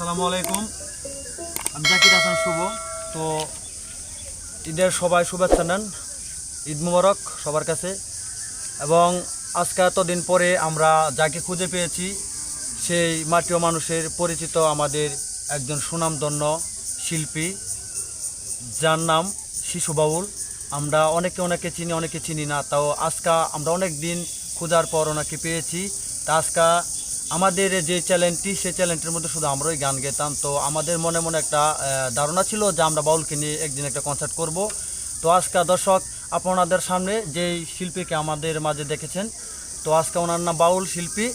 আসসালামু আলাইকুম। আমি জাকির হাসান শুভ। তো ঈদের সবাই শুভেচ্ছা নেন, ঈদ মুবারক সবার কাছে। এবং আজকে এতদিন পরে আমরা যাকে খুঁজে পেয়েছি সেই মাটি ও মানুষের পরিচিত আমাদের একজন সুনামধন্য শিল্পী, যার নাম শিশু বাউল। আমরা অনেকে চিনি, অনেকে চিনি না। তাও আজকে আমরা অনেক দিন খোঁজার পর ওনাকে পেয়েছি। তা আজকে আমাদের যে চ্যানেলটি, সেই চ্যানেলটির মধ্যে শুধু আমরাই গান গেতাম। তো আমাদের মনে মনে একটা ধারণা ছিল যে আমরা বাউলকে নিয়ে একদিন একটা কনসার্ট করব। তো আজকে দর্শক আপনাদের সামনে যেই শিল্পীকে আমাদের মাঝে দেখেছেন, তো আজকে ওনার নাম বাউল শিল্পী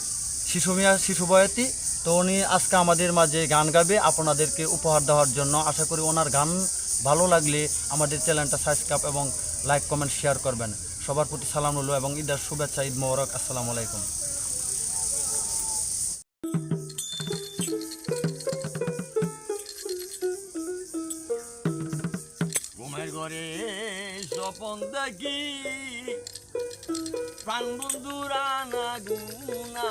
শিশু বয়াতি। তো উনি আজকে আমাদের মাঝে গান গাবে আপনাদেরকে উপহার দেওয়ার জন্য। আশা করি ওনার গান ভালো লাগলে আমাদের চ্যানেলটা সাবস্ক্রাইব এবং লাইক কমেন্ট শেয়ার করবেন। সবার প্রতি সালাম রইল এবং ঈদের শুভেচ্ছা, ঈদ মোবারক। আসসালামু আলাইকুম। ঘুমের ঘরে স্বপন দেখি প্রাণ বন্ধুরা না গুনা